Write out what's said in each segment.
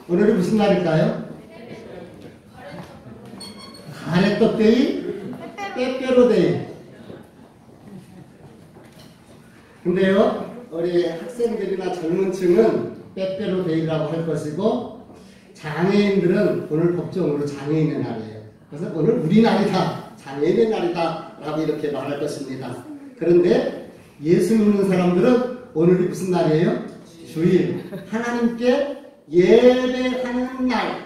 오늘이 무슨 날일까요? 가래떡데이, 빼빼로데이. 근데요, 우리 학생들이나 젊은 층은 빼빼로데이라고 할 것이고, 장애인들은 오늘 법정으로 장애인의 날이에요. 그래서 오늘 우리 날이다, 장애인의 날이다 라고 이렇게 말할 것입니다. 그런데 예수 믿는 사람들은 오늘이 무슨 날이에요? 주일, 하나님께 예배하는 날.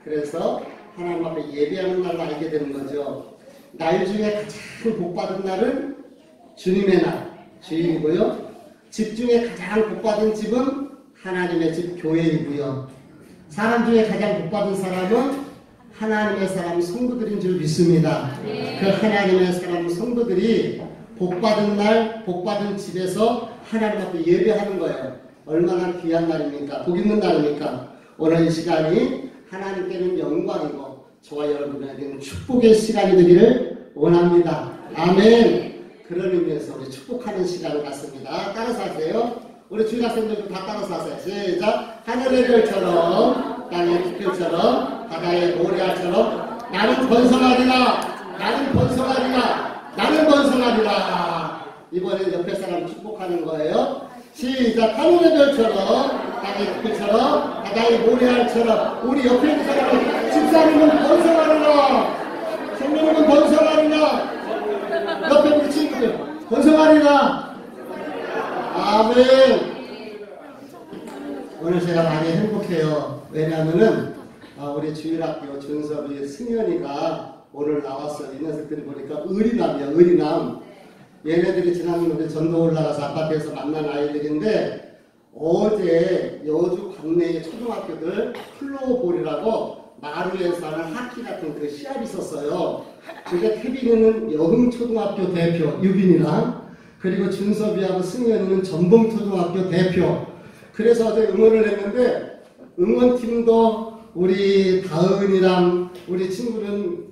그래서 하나님 앞에 예배하는 날을 알게 되는 거죠. 날 중에 가장 복받은 날은 주님의 날, 주일이고요. 집 중에 가장 복받은 집은 하나님의 집, 교회이고요. 사람 중에 가장 복받은 사람은 하나님의 사람, 성도들인 줄 믿습니다. 그 하나님의 사람, 성도들이 복받은 날, 복받은 집에서 하나님 앞에 예배하는 거예요. 얼마나 귀한 날입니까? 복 있는 날입니까? 오늘 이 시간이 하나님께는 영광이고 저와 여러분에게는 축복의 시간이 되기를 원합니다. 아멘. 그런 의미에서 우리 축복하는 시간을 갖습니다. 따라서 하세요. 우리 주일학생들도 다 따라서 하세요. 시작. 하늘의 별처럼, 땅의 빛별처럼, 바다의 모래알처럼 나는 번성하리라. 나는 번성하리라. 나는 번성하리라. 이번엔 옆에 사람 축복하는 거예요. 시작. 하늘의 별처럼, 땅의 빛별처럼, 바다의 모래알처럼 우리 옆에 있는 사람은 집사님은 번성하리라. 성령님은 번성하리라. 옆에 우리 친구들 번성하리라. 아멘. 오늘 제가 많이 행복해요. 왜냐하면은 우리 주일학교 준섭이 승현이가 오늘 나왔어요. 이 녀석들이 보니까 의리남이야. 의리남. 얘네들이 지난번에 전도 올라가서 아파트에서 만난 아이들인데 어제 여주 관내의 초등학교들 플로어볼이라고 마루에서 하는 하키 같은 그 시합이 있었어요. 근데 태빈이는 여흥초등학교 대표 유빈이랑, 그리고 준섭이하고 승현이는 전봉초등학교 대표. 그래서 어제 응원을 했는데 응원팀도 우리 다은이랑 우리 친구는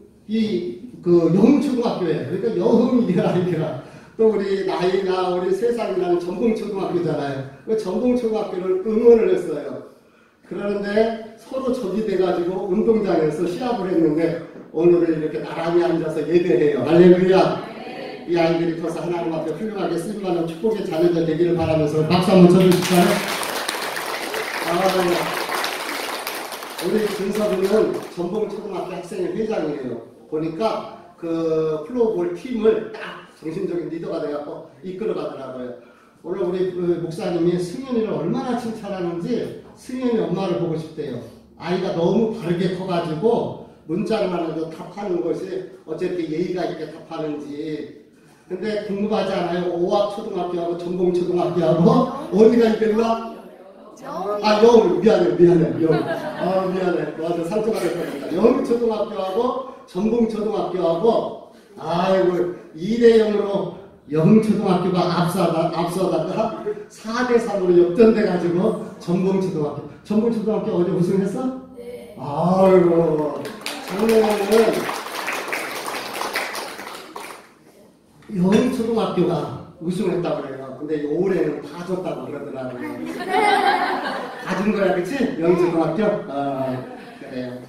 그 여흥초등학교예요. 그러니까 여흥이라 이렇게라. 또 우리 나이나 우리 세상이랑 전봉초등학교잖아요. 그 전봉초등학교를 응원을 했어요. 그러는데 서로 적이 돼가지고 운동장에서 시합을 했는데 오늘은 이렇게 나란히 앉아서 예배해요. 할렐루야. 이 아이들이 커서 하나님 앞에 훌륭하게 쓰임받는 축복의 자녀들 되기를 바라면서 박수 한번 쳐주실까요? 우리 준섭이는 전봉초등학교 학생회 회장이에요. 보니까 그 플로어볼 팀을 딱 정신적인 리더가 돼갖고 이끌어가더라고요. 오늘 우리 그 목사님이 승현이를 얼마나 칭찬하는지 승현이 엄마를 보고 싶대요. 아이가 너무 바르게 커가지고 문자로만 해도 답하는 것이 어쨌든 예의가 있게 답하는지. 근데 궁금하지 않아요? 오학초등학교하고 전봉초등학교하고 어디가 있겠나? 여흥. 미안해. 미안해. 맞아. 상처가 됐거든요. 여흥초등학교하고 전봉초등학교하고 아이고 2대0으로 여흥초등학교가 앞서다가 4대3으로 역전돼가지고 전봉초등학교 어제 우승했어? 네. 아이고 작년에는 여흥초등학교가 우승했다고 그래요. 근데 올해는 다 졌다고 그러더라고요. 다 준 거야, 그치? 여흥초등학교? 그래요.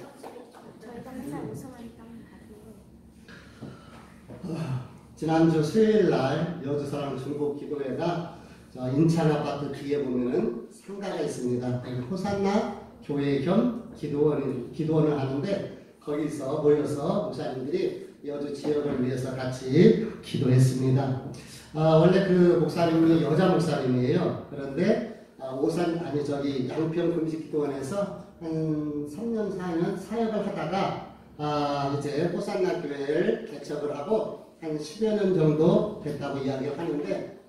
지난주 수요일날 여주사랑 중보기도회가 인천 아파트 뒤에 보면은 상가가 있습니다. 호산나 교회 겸 기도원을 하는데 거기서 모여서 목사님들이 여주 지역을 위해서 같이 기도했습니다. 원래 그 목사님이 여자 목사님이에요. 그런데 양평 금식기도원에서 한 3년 4년 사역을 하다가 이제 호산나 교회를 개척을 하고 한 10여 년 정도 됐다고 이야기를 하는데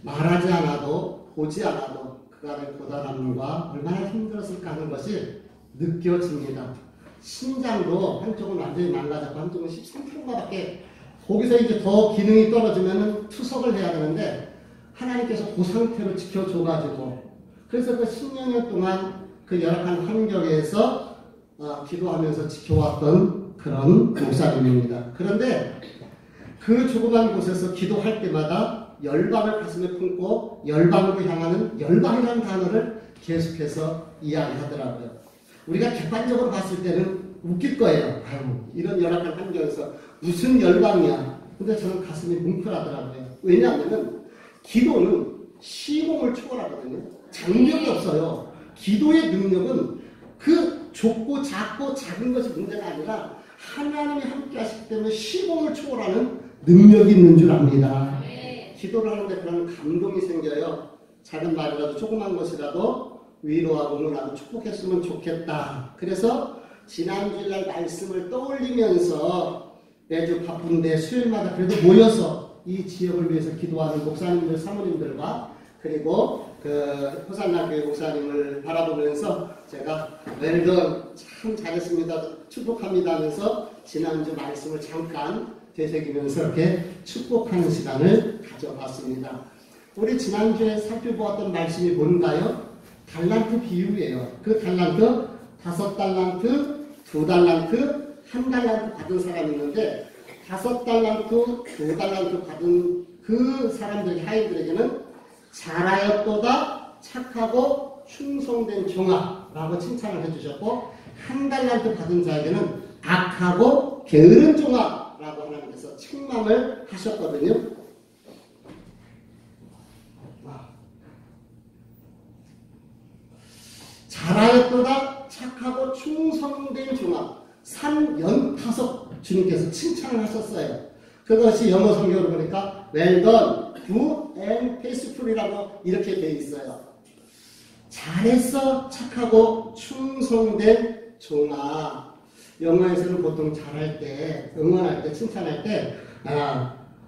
말하지 않아도 보지 않아도 그간의 고단함과 얼마나 힘들었을까 하는 것이 느껴집니다. 심장도 한쪽은 완전히 망가졌고 한쪽은 13kg밖에 거기서 이제 더 기능이 떨어지면 투석을 해야 되는데 하나님께서 그 상태로 지켜줘가지고 그래서 그 10여 동안 그 열악한 환경에서 기도하면서 지켜왔던 그런 목사님입니다. 그런데 그 조그만 곳에서 기도할 때마다 열방을 가슴에 품고 열방으로 향하는 열방이라는 단어를 계속해서 이야기하더라고요. 우리가 객관적으로 봤을 때는 웃길 거예요. 아유, 이런 열악한 환경에서 무슨 열방이야. 근데 저는 가슴이 뭉클하더라고요. 왜냐하면 기도는 시공을 초월하거든요. 장벽이 없어요. 기도의 능력은 그 좁고 작고 작은 것이 문제가 아니라 하나님이 함께 하시기 때문에 시공을 초월하는 능력이 있는 줄 압니다. 기도를 하는데 그런 감동이 생겨요. 작은 말이라도 조그만 것이라도 위로하고 응원하고 축복했으면 좋겠다. 그래서 지난주일날 말씀을 떠올리면서 매주 바쁜데 수요일마다 그래도 모여서 이 지역을 위해서 기도하는 목사님들, 사모님들과 그리고 그 호산나 교회 목사님을 바라보면서 제가 웰던 참 잘했습니다. 축복합니다 하면서 지난주 말씀을 잠깐 되새기면서 이렇게 축복하는 시간을 가져봤습니다. 우리 지난주에 살펴보았던 말씀이 뭔가요? 달란트 비유예요. 그 달란트 5달란트, 2달란트, 1달란트 받은 사람이 있는데 5달란트, 2달란트 받은 그 사람들, 하인들에게는 잘하였도다 착하고 충성된 종아라고 칭찬을 해주셨고 1달란트 받은 자에게는 악하고 게으른 종아라고 하나님께서 책망을 하셨거든요. 잘하였도다 착하고 충성된 종아 3연타석 주님께서 칭찬을 하셨어요. 그것이 영어 성경으로 보니까 well done, good and faithful이라고 이렇게 되어 있어요. 잘했어 착하고 충성된 종아. 영어에서는 보통 잘할 때, 응원할 때, 칭찬할 때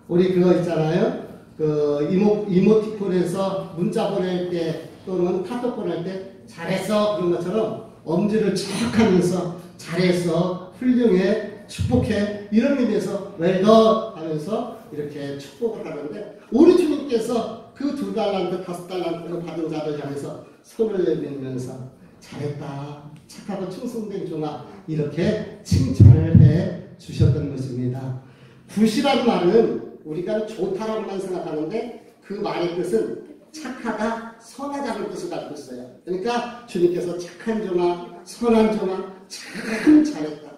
우리 그거 있잖아요. 그 이모티콘에서 문자 보낼 때 또는 카톡 보낼 때 잘했어 그런 것처럼 엄지를 쭉 하면서 잘했어 훌륭해 축복해 이런 의미에서 웰더 하면서 이렇게 축복을 하는데 우리 주님께서 그 2달란트 5달란트를 받은 자들 향해서 손을 내밀면서 잘했다 착하고 충성된 종아 이렇게 칭찬을 해 주셨던 것입니다. 굿이라는 말은 우리가 좋다라고만 생각하는데 그 말의 뜻은 착하다, 선하다는 뜻을 갖고 있어요. 그러니까 주님께서 착한 종아, 선한 종아, 참 잘했다.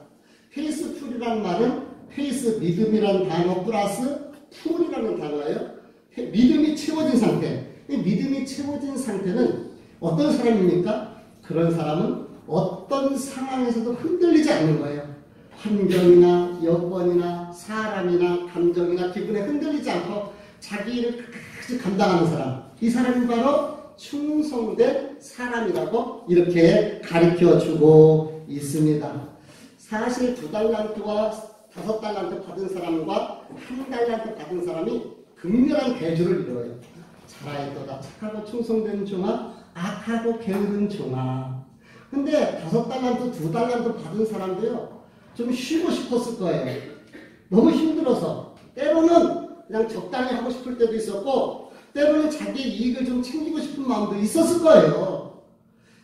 페이스풀이라는 말은 페이스 믿음이라는 단어 플러스 풀이라는 단어예요. 믿음이 채워진 상태. 이 믿음이 채워진 상태는 어떤 사람입니까? 그런 사람은 어떤 상황에서도 흔들리지 않는 거예요. 환경이나 여건이나 사람이나 감정이나 기분에 흔들리지 않고 자기 일을 끝까지 감당하는 사람. 이 사람이 바로 충성된 사람이라고 이렇게 가르쳐주고 있습니다. 사실 2달란트와 5달란트 받은 사람과 1달란트 받은 사람이 극렬한 대조를 이루어요. 잘하였도다 착하고 충성된 종아, 악하고 게으른 종아. 근데 5달란트, 2달란트 받은 사람도요, 좀 쉬고 싶었을 거예요. 너무 힘들어서. 때로는 그냥 적당히 하고 싶을 때도 있었고, 때로는 자기 이익을 좀 챙기고 싶은 마음도 있었을 거예요.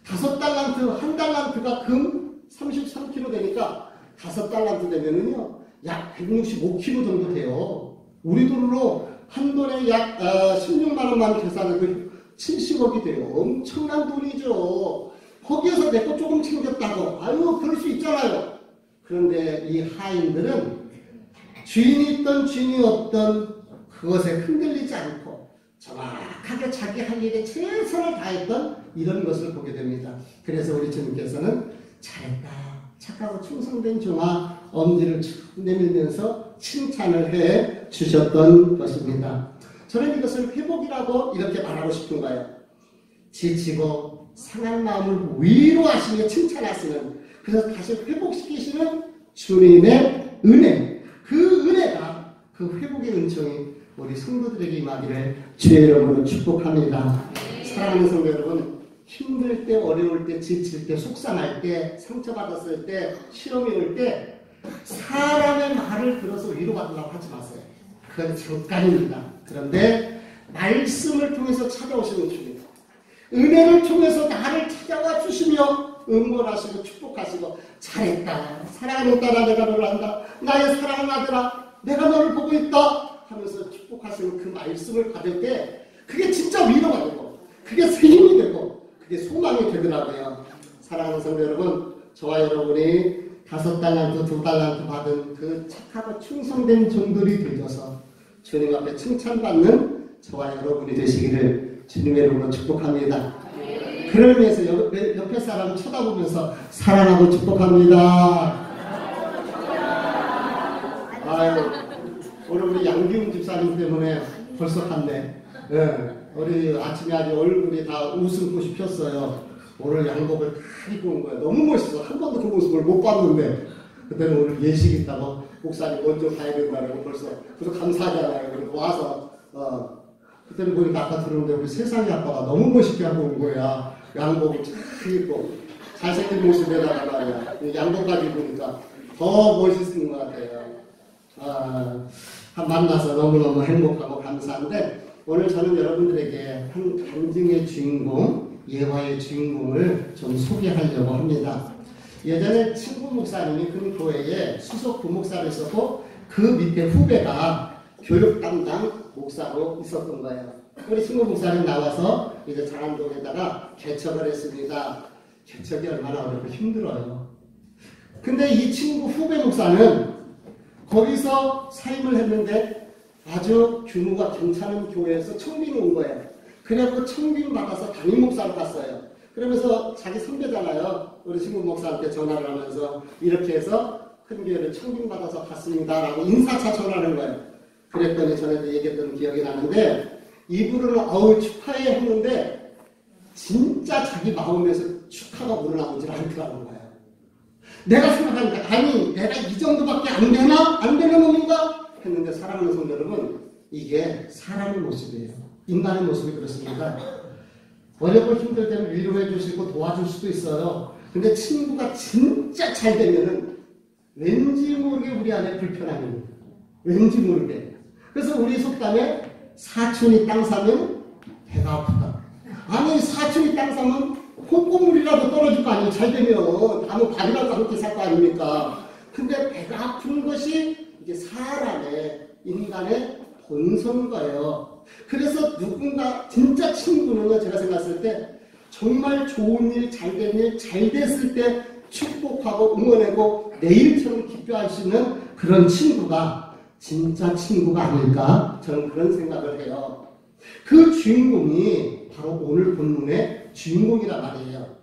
5달란트, 1달란트가 금 33kg 되니까 5달란트 되면은요, 약 165kg 정도 돼요. 우리 돈으로 한 돈에 약 16만원만 계산해도 70억이 돼요. 엄청난 돈이죠. 거기에서 내 거 조금 챙겼다고. 아유, 그럴 수 있잖아요. 그런데 이 하인들은 주인이 있던 주인이 없던 그것에 흔들리지 않고 정확하게 자기 할 일에 최선을 다했던 이런 것을 보게 됩니다. 그래서 우리 주님께서는 잘했다, 착하고 충성된 종아 엄지를 쭉 내밀면서 칭찬을 해 주셨던 것입니다. 저는 이것을 회복이라고 이렇게 말하고 싶은 거예요. 지치고 상한 마음을 위로하시며 칭찬하시는, 그래서 다시 회복시키시는 주님의 은혜, 그 은혜가, 그 회복의 은총이 우리 성도들에게 임하기를 주의 이름으로 축복합니다. 사랑하는 성도 여러분, 힘들 때, 어려울 때, 지칠 때, 속상할 때, 상처받았을 때, 시험이 올 때 사람의 말을 들어서 위로받으려고 하지 마세요. 그건 잠깐입니다. 그런데 말씀을 통해서 찾아오시는 주님, 은혜를 통해서 나를 찾아와 주시며 응원하시고 축복하시고 잘했다, 사랑하는 딸아 내가 너를 안다, 나의 사랑하는 아들아 내가 너를 보고 있다 하면서 축복하시는 그 말씀을 받을 때 그게 진짜 위로가 되고 그게 새 힘이 되고 그게 소망이 되더라고요. 사랑하는 성도 여러분, 저와 여러분이 5달란트, 2달란트 받은 그 착하고 충성된 종들이 되셔서 주님 앞에 칭찬받는 저와 여러분이 되시기를 주님의 이름으로 축복합니다. 그를 위해서 옆에 사람 쳐다보면서 사랑하고 축복합니다. 아유, 오늘 우리 양기훈 집사님 때문에 벌써 갔네. 네, 우리 아침에 아주 얼굴이 다 웃음꽃이 폈어요. 오늘 양복을 다 입고 온 거예요. 너무 멋있어. 한 번도 그 모습을 못 봤는데 그때는 오늘 예식 있다고 목사님 먼저 가야 된다고 벌써 그래서 감사하잖아요. 그래서 와서 그때는 보니까 아까 들었는데 우리 세상의 아빠가 너무 멋있게 하고 온 거야. 양복을 잘 입고 잘생긴 모습에다가 말이야. 양복까지 입으니까 더 멋있는 것 같아요. 만나서 너무너무 행복하고 감사한데 오늘 저는 여러분들에게 한 간증의 주인공, 예화의 주인공을 좀 소개하려고 합니다. 예전에 친구 목사님이 그 교회에 수석 부목사를 있었고 그 밑에 후배가 교육 담당 목사로 있었던 거예요. 우리 친구 목사님 나와서 이제 장안동에다가 개척을 했습니다. 개척이 얼마나 어렵고 힘들어요. 근데 이 친구 후배 목사는 거기서 사임을 했는데 아주 규모가 괜찮은 교회에서 청빙이 온 거예요. 그래갖고 청빙 받아서 담임 목사로 갔어요. 그러면서 자기 선배잖아요. 우리 친구 목사한테 전화를 하면서 이렇게 해서 큰 교회를 청빙 받아서 갔습니다 라고 인사차 전화하는 거예요. 그랬더니 전에도 얘기했던 기억이 나는데 이분은 어우 축하해 했는데 진짜 자기 마음에서 축하가 우러나오질 않더라는 거예요. 내가 생각하니까 아니 내가 이 정도밖에 안 되나? 안 되는 놈인가? 했는데 사랑하는 성도 여러분 이게 사람의 모습이에요. 인간의 모습이 그렇습니다. 어렵고 힘들 때는 위로해 주시고 도와줄 수도 있어요. 근데 친구가 진짜 잘 되면은 왠지 모르게 우리 안에 불편함이 있는 왠지 모르게. 그래서 우리 속담에 사촌이 땅 사면 배가 아프다. 아니 사촌이 땅 사면 콩고물이라도 떨어질 거 아니에요. 잘 되면 아무 밥이라도 함께 살 거 아닙니까? 근데 배가 아픈 것이 이게 사람의 인간의 본성인 거예요. 그래서 누군가 진짜 친구는 제가 생각했을 때 정말 좋은 일, 잘된 일, 잘 됐을 때 축복하고 응원하고 내일처럼 기뻐할 수 있는 그런 친구가 진짜 친구가 아닐까 저는 그런 생각을 해요. 그 주인공이 바로 오늘 본문의 주인공이란 말이에요.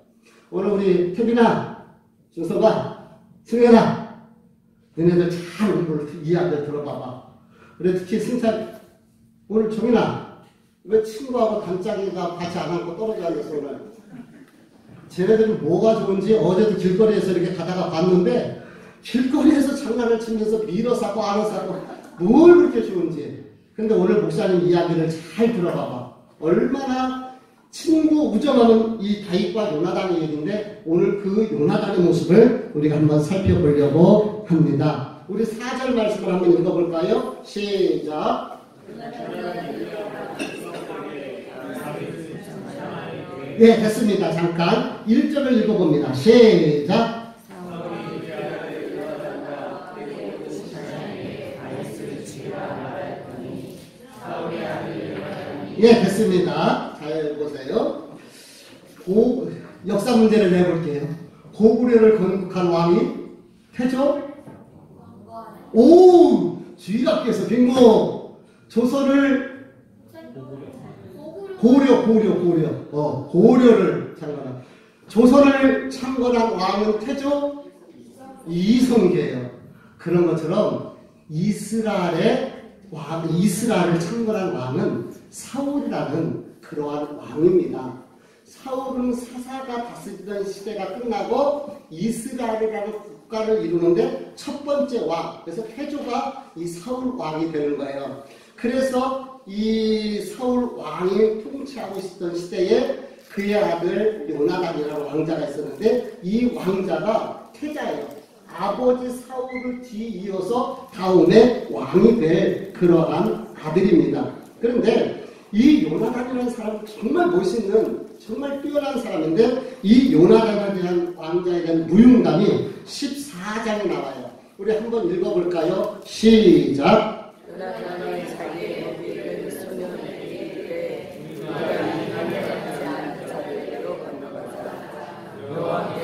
오늘 우리 태빈아, 준서가, 승현아 너네들 잘 오늘 이야기를 들어봐봐. 그래 특히 승찬 오늘 정인아 왜 친구하고 단짝이가 같이 안 앉고 떨어져 앉았어 오늘? 쟤네들은 뭐가 좋은지 어제도 길거리에서 이렇게 가다가 봤는데 길거리에서 장난을 치면서 밀어서 하고 안아서 하고 뭘 그렇게 좋은지. 근데 오늘 목사님 이야기를 잘 들어봐봐. 얼마나 친구 우정하는 이 다윗과 요나단의 얘기인데 오늘 그 요나단의 모습을 우리가 한번 살펴보려고 합니다. 우리 4절 말씀을 한번 읽어볼까요? 시작. 네, 됐습니다. 잠깐 1절을 읽어봅니다. 시작. 예, 됐습니다. 잘 보세요. 역사 문제를 내볼게요. 고구려를 건국한 왕이 태조? 오! 주일학교에서 빙고! 조선을 고려를 창건한 조선을 창건한 왕은 태조? 이성계예요. 그런 것처럼 이스라엘을 창건한 왕은 사울이라는 그러한 왕입니다. 사울은 사사가 다스리던 시대가 끝나고 이스라엘이라는 국가를 이루는데 첫 번째 왕, 그래서 태조가 이 사울 왕이 되는 거예요. 그래서 이 사울 왕이 통치하고 있었던 시대에 그의 아들 요나단이라는 왕자가 있었는데 이 왕자가 태자예요. 아버지 사울을 뒤이어서 다음에 왕이 될 그러한 아들입니다. 그런데 이 요나단이라는 사람은 정말 멋있는 정말 뛰어난 사람인데 이 요나단에 대한 왕자에 대한 무용담이 14장에 나와요. 우리 한번 읽어볼까요? 시작. 요나단이 자기의 무기를 소년에게 이르되 네가 이 남자지 않은 자들에게로 건너가자. 여호와께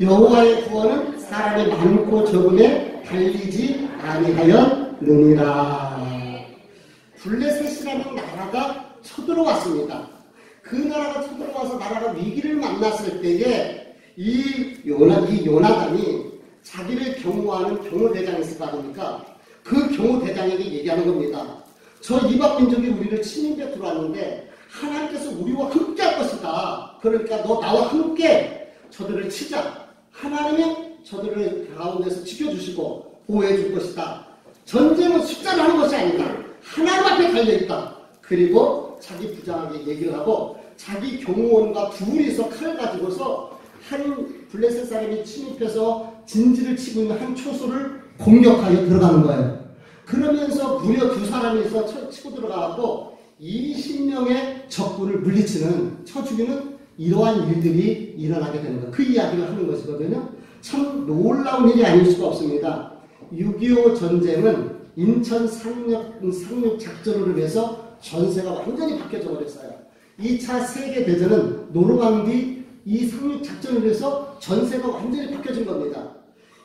여호와의 구원은 사람이 많고 적음에 달리지 아니하였느니라. 블레셋이라는 나라가 쳐들어왔습니다. 그 나라가 쳐들어와서 나라가 위기를 만났을 때에 이 요나단이 자기를 경호하는 경호대장이 있을 거 아닙니까? 그 경호대장에게 얘기하는 겁니다. 저 이방 민족이 우리를 침입해 들어왔는데 하나님께서 우리와 함께 할 것이다. 그러니까 너 나와 함께 저들을 치자. 하나님이 저들을 가운데서 지켜주시고 보호해 줄 것이다. 전쟁은 숫자를 하는 것이 아니다. 하나님 앞에 달려있다. 그리고 자기 부장에게 얘기를 하고 자기 경호원과 둘이서 칼을 가지고서 한 블레셋 사람이 침입해서 진지를 치고 있는 한 초소를 공격하여 들어가는 거예요. 그러면서 무려 두 사람이서 치고 들어가고 20명의 적군을 물리치는, 쳐 죽이는 이러한 일들이 일어나게 되는 거예요. 그 이야기를 하는 것이거든요. 참 놀라운 일이 아닐 수가 없습니다. 6.25 전쟁은 인천 상륙 작전으로 해서 전세가 완전히 바뀌어져 버렸어요. 2차 세계대전은 노르망디 이 상륙 작전을 해서 전세가 완전히 바뀌어진 겁니다.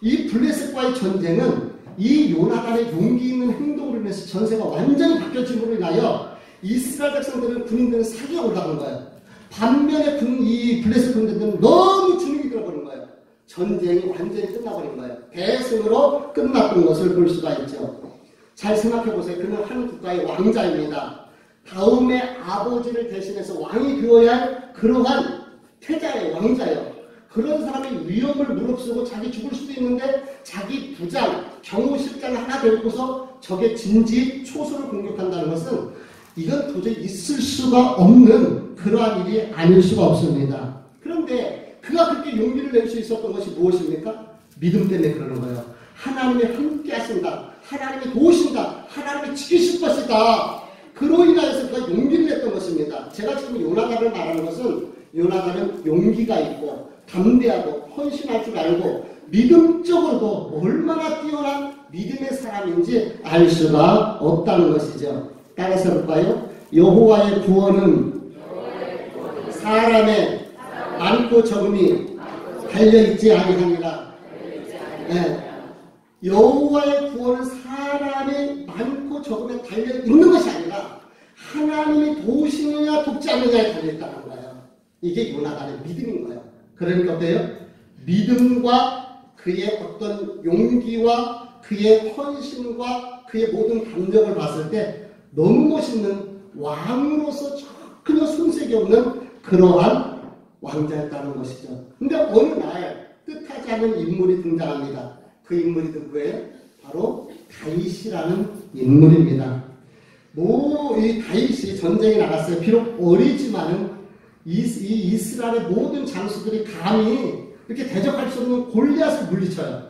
이 블레셋과의 전쟁은 이 요나단의 용기 있는 행동으로 인해서 전세가 완전히 바뀌어짐으로 인하여 이스라엘 백성들은 군인들은 사기가 올라간 거예요. 반면에 이 블레셋 군대들은 너무 주눅이 들어버린 거예요. 전쟁이 완전히 끝나버린 거예요. 대승으로 끝났던 것을 볼 수가 있죠. 잘 생각해보세요. 그는 한 국가의 왕자입니다. 다음에 아버지를 대신해서 왕이 되어야 할 그러한 태자의 왕자예요. 그런 사람이 위험을 무릅쓰고 자기 죽을 수도 있는데 자기 부장, 경호실장을 하나 데리고서 적의 진지, 초소를 공격한다는 것은 이건 도저히 있을 수가 없는 그러한 일이 아닐 수가 없습니다. 그런데 그가 그렇게 용기를 낼 수 있었던 것이 무엇입니까? 믿음 때문에 그러는 거예요. 하나님이 함께 하신다. 하나님이 도우신다. 하나님이 지키실 것이다. 그로 인하여서 그가 용기를 냈던 것입니다. 제가 지금 요나단을 말하는 것은 요나단은 용기가 있고 담대하고 헌신할 줄 알고 믿음적으로도 얼마나 뛰어난 믿음의 사람인지 알 수가 없다는 것이죠. 따라서 볼까요? 여호와의 구원은 사람의 많고 적음이 달려있지 아니하니라. 네. 여호와의 구원은 사람의 많고 적음에 달려있는 것이 아니라 하나님이 도우시느냐 돕지 않느냐에 달려있다는 거예요. 이게 요나단의 믿음인 거예요. 그러니까 어때요? 믿음과 그의 어떤 용기와 그의 헌신과 그의 모든 감정을 봤을 때 너무 멋있는 왕으로서 전혀 손색이 없는 그러한 왕자였다는 것이죠. 근데 어느 날 뜻하지 않은 인물이 등장합니다. 그 인물이 누구예요? 바로 다윗이라는 인물입니다. 이 다윗이 전쟁에 나갔어요. 비록 어리지만은 이 이스라엘의 모든 장수들이 감히 이렇게 대적할 수 없는 골리앗을 물리쳐요.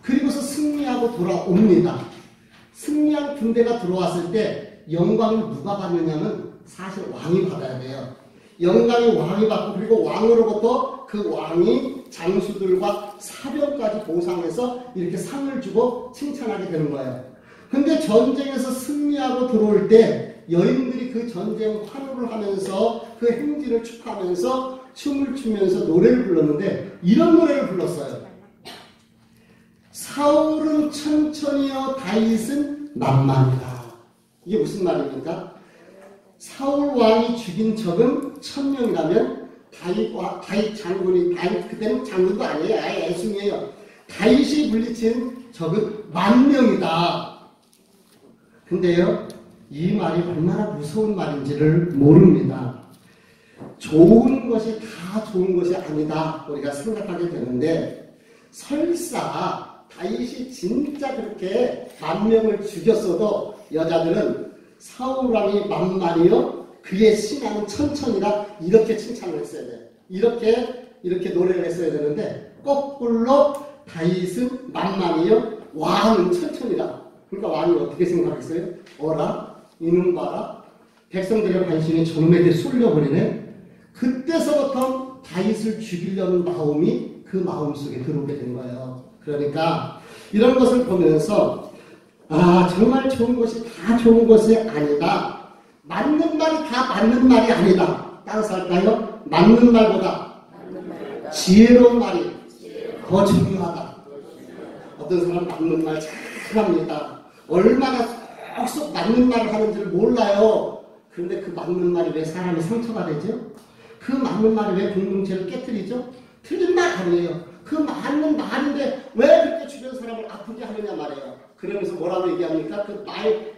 그리고서 승리하고 돌아옵니다. 승리한 군대가 들어왔을 때 영광을 누가 받느냐면 사실 왕이 받아야 돼요. 영광이 왕이 받고 그리고 왕으로부터 그 왕이 장수들과 사병까지 보상해서 이렇게 상을 주고 칭찬하게 되는 거예요. 근데 전쟁에서 승리하고 들어올 때 여인들이 그 전쟁 환호를 하면서 그 행진을 축하하면서 춤을 추면서 노래를 불렀는데 이런 노래를 불렀어요. 사울은 천천히요 다윗은 만만이다. 이게 무슨 말입니까? 사울 왕이 죽인 적은 1000명이라면 다윗 장군이, 그때는 장군도 아니에요. 아예 애송이에요. 다윗이 물리친 적은 10,000명이다. 근데요, 이 말이 얼마나 무서운 말인지를 모릅니다. 좋은 것이 다 좋은 것이 아니다. 우리가 생각하게 되는데, 설사 다윗이 진짜 그렇게 10,000명을 죽였어도 여자들은 사울 왕이 만만이요 그의 신하는 천천히라 이렇게 칭찬을 했어야 돼요. 이렇게 노래를 했어야 되는데 거꾸로 다윗은 만만이요 왕은 천천히라. 그러니까 왕이 어떻게 생각했어요? 어라? 이놈 봐라. 백성들의 관심이 정맥에 쏠려버리네. 그때서부터 다윗을 죽이려는 마음이 그 마음속에 들어오게 된 거예요. 그러니까 이런 것을 보면서 정말 좋은 것이 다 좋은 것이 아니다. 맞는 말이 다 맞는 말이 아니다. 따라서 할까요? 맞는 말보다 지혜로운 말이 더 중요하다. 어떤 사람 맞는 말 잘합니다. 얼마나 쏙쏙 맞는 말을 하는지를 몰라요. 그런데 그 맞는 말이 왜 사람의 상처가 되죠? 그 맞는 말이 왜 공동체를 깨뜨리죠? 틀린 말 아니에요. 그 맞는 말인데 왜 그렇게 주변 사람을 아프게 하느냐 말이에요. 그러면서 뭐라고 얘기합니까? 그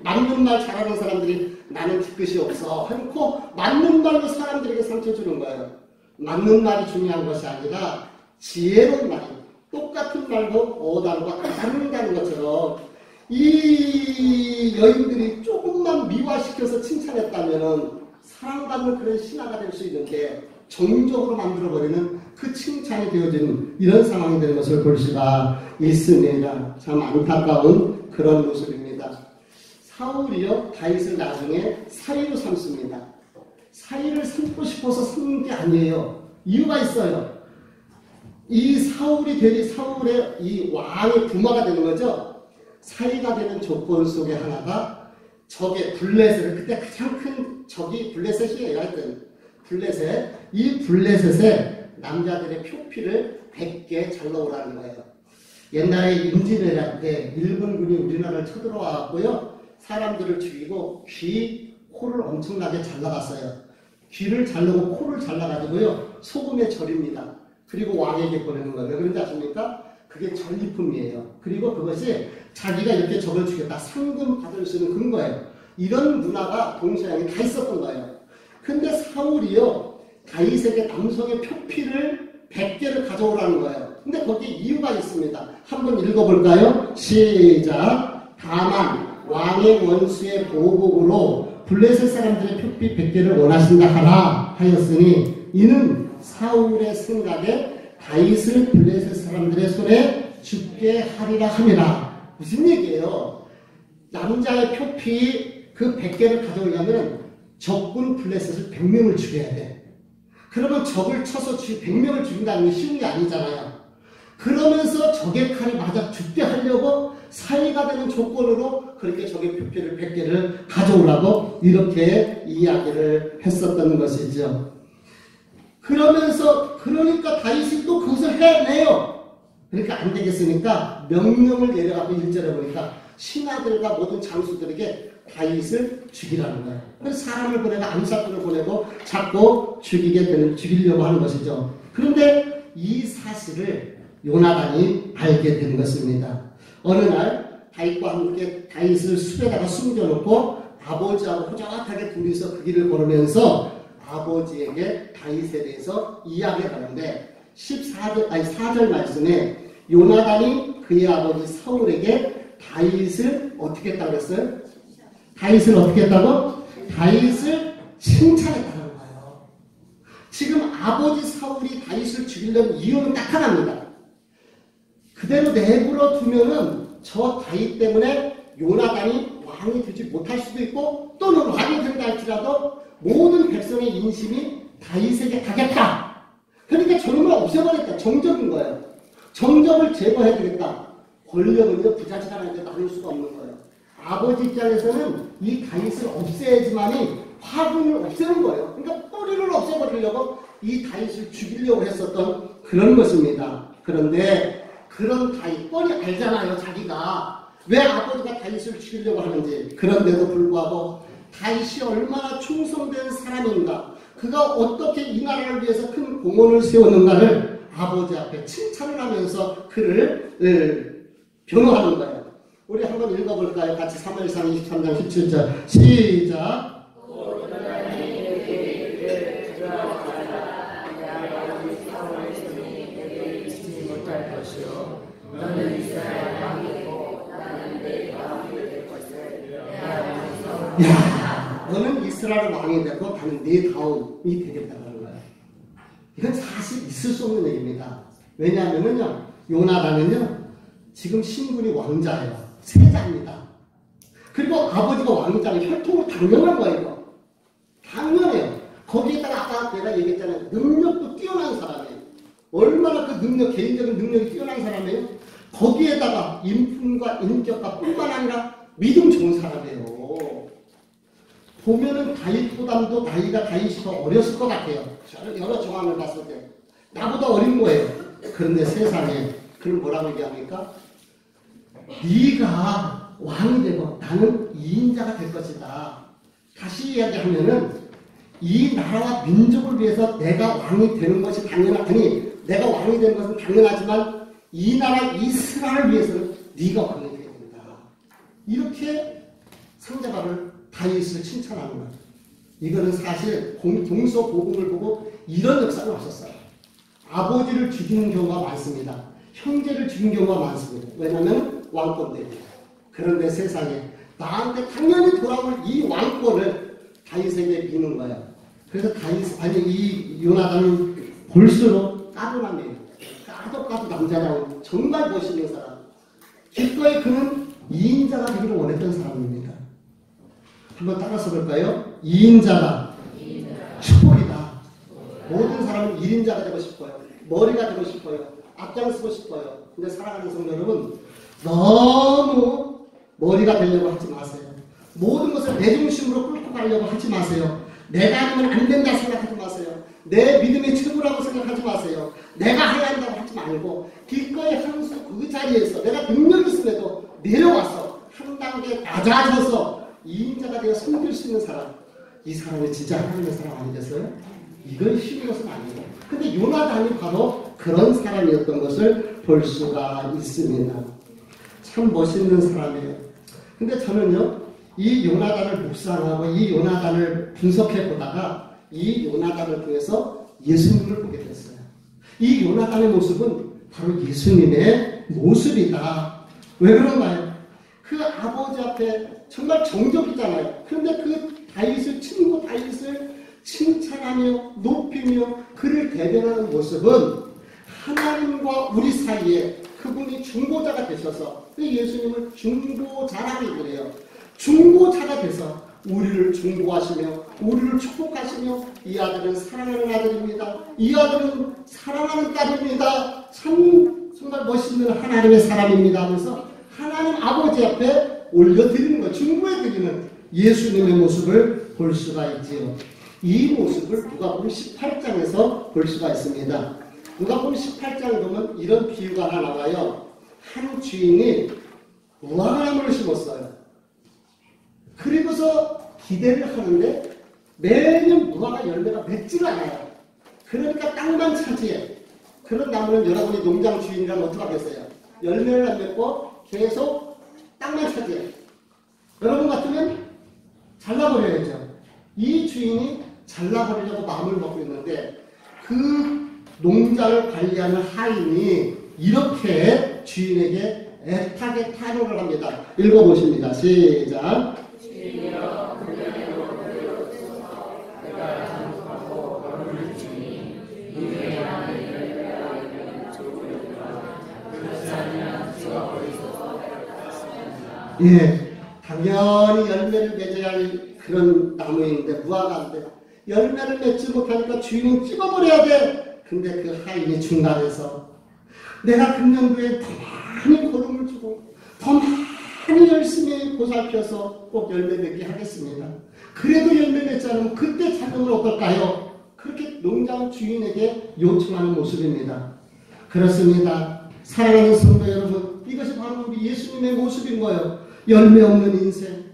맞는 말 잘하는 사람들이 나는 뒤끝이 없어. 하고 맞는 말로 사람들에게 상처 주는 거예요. 맞는 말이 중요한 것이 아니라 지혜로운 말이 똑같은 말도 어다르고 다른다는 것처럼 이 여인들이 조금만 미화시켜서 칭찬했다면 사랑받는 그런 신하가 될 수 있는데 정적으로 만들어버리는 그 칭찬이 되어지는 이런 상황이 되는 것을 볼 수가 있습니다. 참 안타까운 그런 모습입니다. 사울이요 다윗을 나중에 사위로 삼습니다. 사위를 삼고 싶어서 삼는 게 아니에요. 이유가 있어요. 이 사울의 이 왕의 부마가 되는 거죠. 사위가 되는 조건 속에 하나가 적의 블레셋, 그때 가장 큰 적이 블레셋이에요. 하여튼 블레셋, 이 블레셋에 남자들의 표피를 100개 잘라오라는 거예요. 옛날에 임진왜란 때 일본군이 우리나라를 쳐들어와갖고요 사람들을 죽이고 귀, 코를 엄청나게 잘라갔어요. 귀를 자르고 코를 잘라가지고요 소금에 절입니다. 그리고 왕에게 보내는 거예요. 왜 그런지 아십니까? 그게 전리품이에요. 그리고 그것이 자기가 이렇게 적을 죽였다 상금 받을 수 있는 근거예요. 이런 문화가 동서양에 다 있었던 거예요. 근데 사울이요 다윗에게 남성의 표피를 100개를 가져오라는 거예요. 근데 거기에 이유가 있습니다. 한번 읽어볼까요? 시작. 다만 왕의 원수의 보복으로 블레셋 사람들의 표피 100개를 원하신다 하라 하였으니 이는 사울의 생각에 다윗을 블레셋 사람들의 손에 죽게 하리라 함이라. 무슨 얘기예요? 남자의 표피 그 100개를 가져오려면 적군 블레셋을 100명을 죽여야 돼. 그러면 적을 쳐서 100명을 죽인다는 게 쉬운 게 아니잖아요. 그러면서 적의 칼에 맞아 죽게 하려고 사위가 되는 조건으로 그렇게 적의 표피를 100개를 가져오라고 이렇게 이야기를 했었던 것이죠. 그러니까 다윗이 또 그것을 해내요. 그러니까 안 되겠으니까 명령을 내려가고 1절에 보니까 신하들과 모든 장수들에게 다윗을 죽이라는 거예요. 그래서 사람을 보내고 암사꾼을 보내고 자꾸 죽이려고 하는 것이죠. 그런데 이 사실을 요나단이 알게 된 것입니다. 어느 날 다윗과 함께 다윗을 숲에다가 숨겨놓고 아버지하고 호젓하게 둘이서 그 길을 걸으면서 아버지에게 다윗에 대해서 이야기를 하는데 4절 말씀에 요나단이 그의 아버지 사울에게 다윗을 어떻게 했다고 그랬어요? 다윗을 어떻게 했다고? 다윗을 칭찬했다는 거예요. 지금 아버지 사울이 다윗을 죽이려는 이유는 딱 하나입니다. 그대로 내버려 두면은 저 다윗 때문에 요나단이 왕이 되지 못할 수도 있고 또는 왕이 된다 할지라도 모든 백성의 인심이 다윗에게 가겠다. 그러니까 저놈을 없애버렸다. 정적인 거예요. 정적을 제거해주겠다. 권력은요 부자지간하게 나눌 수가 없는 거예요. 아버지 입장에서는 이 다윗을 없애야지만이 화분을 없애는 거예요. 그러니까 뿌리를 없애버리려고 이 다윗을 죽이려고 했었던 그런 것입니다. 그런데 그런 다윗 뻔히 알잖아요. 자기가 왜 아버지가 다윗을 죽이려고 하는지. 그런데도 불구하고 다윗이 얼마나 충성된 사람인가, 그가 어떻게 이 나라를 위해서 큰 공헌을 세웠는가를 아버지 앞에 칭찬을 하면서 그를 변호하는 거예요. 우리 한번 읽어볼까요? 같이 3월상 23장 17절 시작. 야, 너는 이스라엘 왕이 되고 나는 네 다음이 되겠다는 거야. 이건 사실 있을 수 없는 얘기입니다. 왜냐하면요, 요나단은요 지금 신분이 왕자예요. 세자입니다. 그리고 아버지가 왕자는 혈통으로 당연한 거예요. 이거. 당연해요. 거기에다가 아까 내가 얘기했잖아요. 능력도 뛰어난 사람이에요. 얼마나 그 능력, 개인적인 능력이 뛰어난 사람이에요. 거기에다가 인품과 인격과 뿐만 아니라 믿음 좋은 사람이에요. 보면은 다윗보다도 나이가 다윗이 더 어렸을 것 같아요. 여러 정황을 봤을 때 나보다 어린 거예요. 그런데 세상에 그럼 뭐라고 얘기합니까? 네가 왕이 되고 나는 2인자가 될 것이다. 다시 이야기하면은 이 나라와 민족을 위해서 내가 왕이 되는 것이 당연하니 내가 왕이 되는 것은 당연하지만 이 나라 이스라엘을 위해서는 네가 왕이 되어야 된다. 이렇게 상대방을 다윗을 칭찬하는 거예요. 이거는 사실 동서고금을 보고 이런 역사는 없었어요. 아버지를 죽이는 경우가 많습니다. 형제를 죽이는 경우가 많습니다. 왜냐하면 왕권 때문에. 그런데 세상에 나한테 당연히 돌아올 이 왕권을 다윗에게 비는 거예요. 그래서 이 요나단은 볼수록 까불하네요. 까도 남자라고 정말 멋있는 사람. 기꺼이 그는 2인자가 되기를 원했던 사람입니다. 한번 따라서 볼까요? 2인자가 축복이다. 모든 사람은 1인자가 되고 싶어요. 머리가 되고 싶어요. 앞장서고 싶어요. 근데 사랑하는 성도 여러분, 너무 머리가 되려고 하지 마세요. 모든 것을 내 중심으로 끌고 가려고 하지 마세요. 내가 아니면 안 된다 생각하지 마세요. 내 믿음이 최고라고 생각하지 마세요. 내가 해야 한다고 하지 말고 기꺼이 한 수 그 자리에서 내가 능력이 있음에도 내려와서 한 단계 낮아져서 2인자가 되어 섬길 수 있는 사람, 이 사람이 진짜 하나님의 사람 아니겠어요? 이건 쉬운 것은 아니에요. 근데 요나단이 바로 그런 사람이었던 것을 볼 수가 있습니다. 참 멋있는 사람이에요. 근데 저는요, 이 요나단을 묵상하고 이 요나단을 분석해 보다가 이 요나단을 통해서 예수님을 보게 됐어요. 이 요나단의 모습은 바로 예수님의 모습이다. 왜 그런가요? 그 아버지 앞에 정말 정적이잖아요. 그런데 그 다윗을 친구 다윗을 칭찬하며 높이며 그를 대변하는 모습은 하나님과 우리 사이에 그분이 중보자가 되셔서 예수님을 중보자라고 그래요. 중보자가 돼서 우리를 중보하시며 우리를 축복하시며 이 아들은 사랑하는 아들입니다. 이 아들은 사랑하는 딸입니다. 정말 멋있는 하나님의 사람입니다 하면서 하나님 아버지 앞에 올려드리는 것, 중보해드리는 예수님의 모습을 볼 수가 있지요. 이 모습을 누가복음 18장에서 볼 수가 있습니다. 누가복음 18장에 보면 이런 비유가 하나 나와요. 한 주인이 무화과나무를 심었어요. 그리고서 기대를 하는데 매년 무화과 열매가 맺지를 않아요. 그러니까 땅만 차지해. 그런 나무는 여러분이 농장 주인이라면 어떻게 하겠어요? 열매를 안 맺고 계속 땅만 차지해. 여러분 같으면 잘라버려야죠. 이 주인이 잘라버리려고 마음을 먹고 있는데 그 농장을 관리하는 하인이 이렇게 주인에게 애타게 탄원을 합니다. 읽어보십니다. 시작. 예, 당연히 열매를 맺어야 할 그런 나무인데 무화과인데 열매를 맺지 못하니까 주인은 찍어버려야 돼. 근데 그 하인이 중간에서 내가 금년도에 더 많이 거름을 주고 더 많이 열심히 보살펴서 꼭 열매 맺게 하겠습니다. 그래도 열매 맺지 않으면 그때 찾으면 어떨까요? 그렇게 농장 주인에게 요청하는 모습입니다. 그렇습니다. 사랑하는 성도 여러분, 이것이 바로 우리 예수님의 모습인 거예요. 열매 없는 인생,